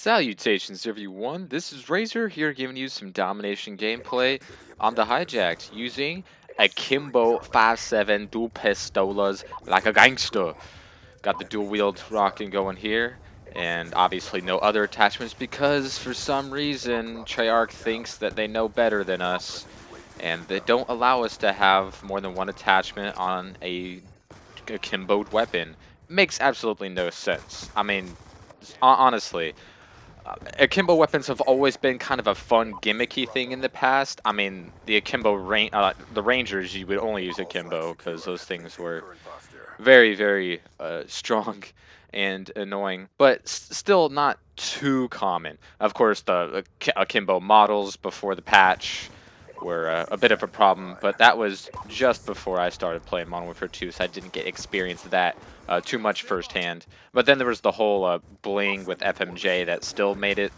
Salutations everyone, this is Razor here giving you some domination gameplay on the Hijacked using Akimbo 5.7 dual pistolas like a gangster. Got the dual wield rocking going here, and obviously no other attachments because for some reason Treyarch thinks that they know better than us, and they don't allow us to have more than one attachment on a akimboed weapon. Makes absolutely no sense. I mean, honestly. Akimbo weapons have always been kind of a fun gimmicky thing in the past. I mean, the Rangers, you would only use Akimbo because those things were very, very strong and annoying, but still not too common. Of course, the Akimbo models before the patch were a bit of a problem, but that was just before I started playing Modern Warfare 2, so I didn't get experience of that too much firsthand. But then there was the whole bling with FMJ that still made it,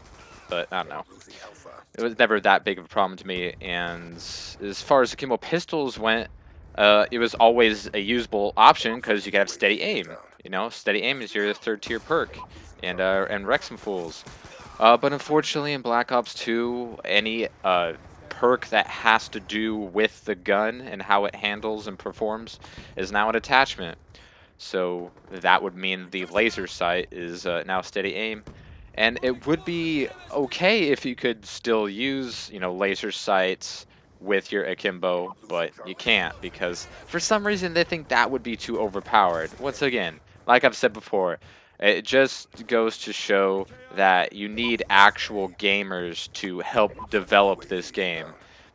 but I don't know. It was never that big of a problem to me, and as far as Akimbo pistols went, it was always a usable option because you could have steady aim. You know, steady aim is your third tier perk, and wreck some fools. But unfortunately, in Black Ops 2, any perk that has to do with the gun and how it handles and performs is now an attachment. So that would mean the laser sight is now steady aim. And it would be okay if you could still use, laser sights with your Akimbo, but you can't because for some reason they think that would be too overpowered. Once again, like I've said before, it just goes to show that you need actual gamers to help develop this game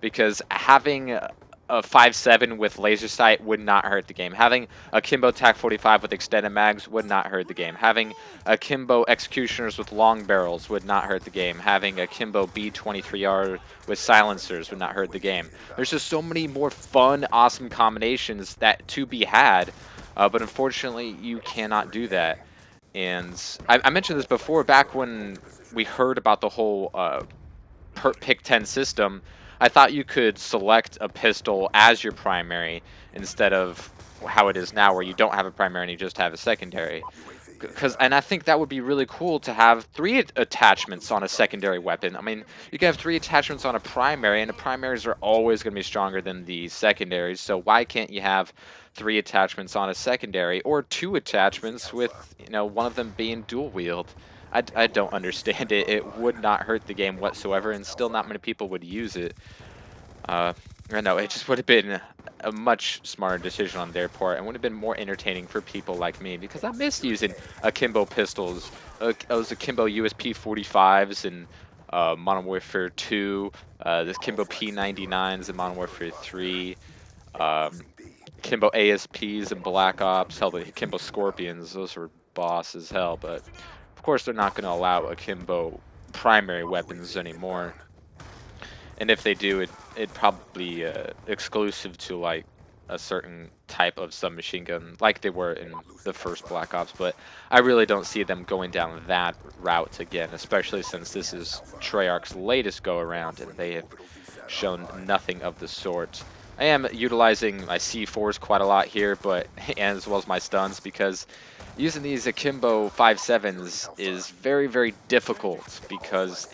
because having a 5.7 with laser sight would not hurt the game. Having Akimbo TAC 45 with extended mags would not hurt the game. Having Akimbo executioners with long barrels would not hurt the game. Having Akimbo B23R with silencers would not hurt the game. There's just so many more fun, awesome combinations that to be had, but unfortunately you cannot do that. And I mentioned this before, back when we heard about the whole pick 10 system, I thought you could select a pistol as your primary instead of how it is now where you don't have a primary and you just have a secondary. And I think that would be really cool to have three attachments on a secondary weapon. I mean, you can have three attachments on a primary, and the primaries are always going to be stronger than the secondaries. So why can't you have three attachments on a secondary, or two attachments with one of them being dual wield? I don't understand it. It would not hurt the game whatsoever, and still not many people would use it. I know it just would have been a much smarter decision on their part, and would have been more entertaining for people like me because I miss using Akimbo pistols. Those Akimbo USP 45s in Modern Warfare 2, the Akimbo P99s in Modern Warfare 3, Akimbo ASPs in Black Ops, hell, the Akimbo Scorpions, those were boss as hell, but of course they're not going to allow Akimbo primary weapons anymore. And if they do, it probably exclusive to like a certain type of submachine gun, like they were in the first Black Ops. But I really don't see them going down that route again, especially since this is Treyarch's latest go around, and they have shown nothing of the sort. I am utilizing my C4s quite a lot here, but and as well as my stuns, because using these Akimbo 5.7s is very, very difficult because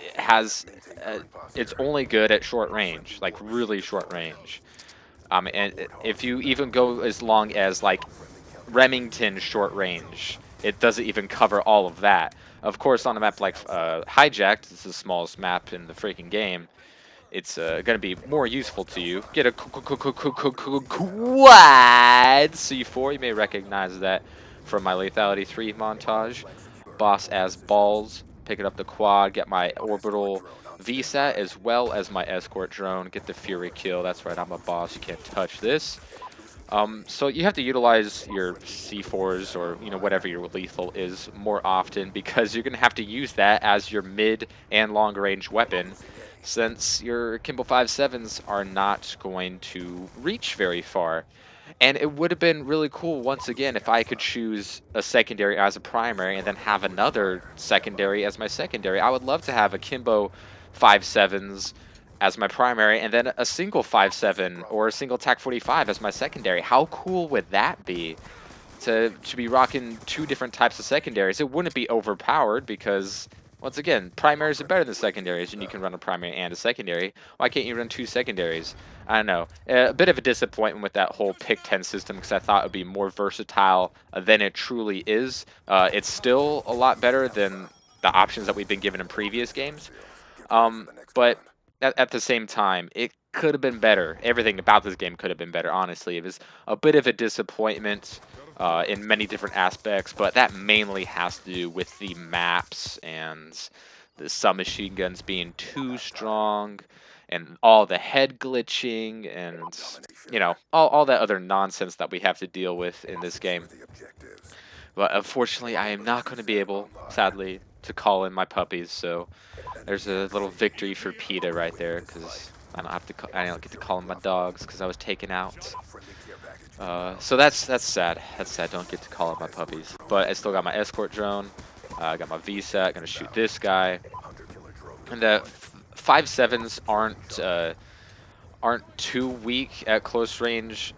it's only good at short range, like really short range. And if you even go as long as like Remington short range, it doesn't even cover all of that. Of course, on a map like Hijacked, it's the smallest map in the freaking game, it's going to be more useful to you. Get a quad C4. You may recognize that from my Lethality 3 montage. Boss as balls. Picking up the quad. Get my orbital VSAT as well as my escort drone. Get the Fury kill. That's right, I'm a boss. You can't touch this. So you have to utilize your C4s or whatever your lethal is more often because you're going to have to use that as your mid and long range weapon, since your Akimbo 5.7s are not going to reach very far. And it would have been really cool, once again, if I could choose a secondary as a primary and then have another secondary as my secondary. I would love to have Akimbo 5.7s as my primary and then a single 5.7 or a single TAC 45 as my secondary. How cool would that be? To be rocking two different types of secondaries. It wouldn't be overpowered because Once again, primaries are better than secondaries, and you can run a primary and a secondary. Why can't you run two secondaries? I don't know. A bit of a disappointment with that whole pick 10 system because I thought it would be more versatile than it truly is. It's still a lot better than the options that we've been given in previous games. But at the same time, it could have been better. Everything about this game could have been better, honestly. It was a bit of a disappointment in many different aspects, but that mainly has to do with the maps and the submachine guns being too strong and all the head glitching and, all that other nonsense that we have to deal with in this game. But unfortunately, I am not going to be able, sadly, to call in my puppies, so there's a little victory for PETA right there, because I don't get to call them my dogs because I was taken out. So that's sad. That's sad. Don't get to call them my puppies. But I still got my escort drone. I got my VSAT. Gonna shoot this guy. And the 5.7s aren't too weak at close range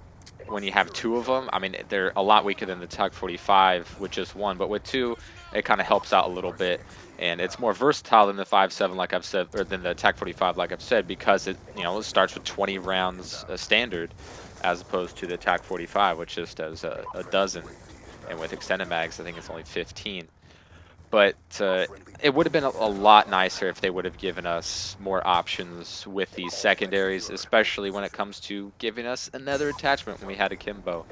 when you have two of them. I mean, they're a lot weaker than the TAC 45 with just one, but with two, it kind of helps out a little bit. And it's more versatile than the 5.7, like I've said, or than the TAC 45, like I've said, because it starts with 20 rounds standard, as opposed to the TAC 45, which just has a dozen. And with extended mags, I think it's only 15. But it would have been a lot nicer if they would have given us more options with these secondaries, especially when it comes to giving us another attachment when we had Akimbo.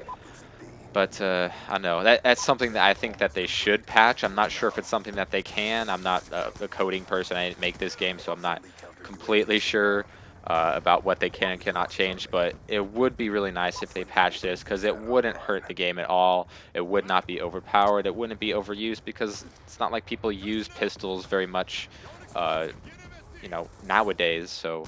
But I don't know. That's something that I think that they should patch. I'm not sure if it's something that they can. I'm not a coding person. I didn't make this game, so I'm not completely sure about what they can and cannot change. But it would be really nice if they patched this because it wouldn't hurt the game at all. It would not be overpowered. It wouldn't be overused because it's not like people use pistols very much, uh, nowadays. So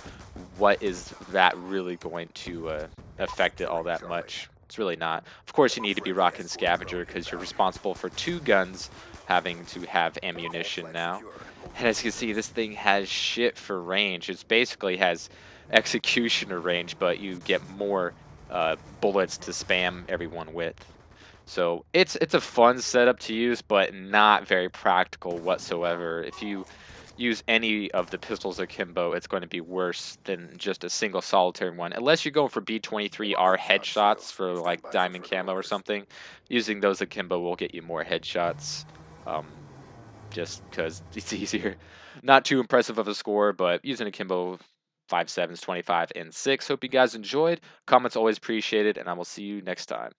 what is that really going to affect it all that much? It's really not. Of course, you need to be rocking scavenger because you're responsible for two guns having to have ammunition now. And as you can see, this thing has shit for range. It basically has executioner range, but you get more bullets to spam everyone with. So it's a fun setup to use, but not very practical whatsoever. If you use any of the pistols akimbo, it's going to be worse than just a single solitary one. Unless you're going for B23R headshots for like diamond camo or something, using those akimbo will get you more headshots. Um, just because it's easier. Not too impressive of a score, but using akimbo 5.7s, 25, and 6. Hope you guys enjoyed. Comments always appreciated, and I will see you next time.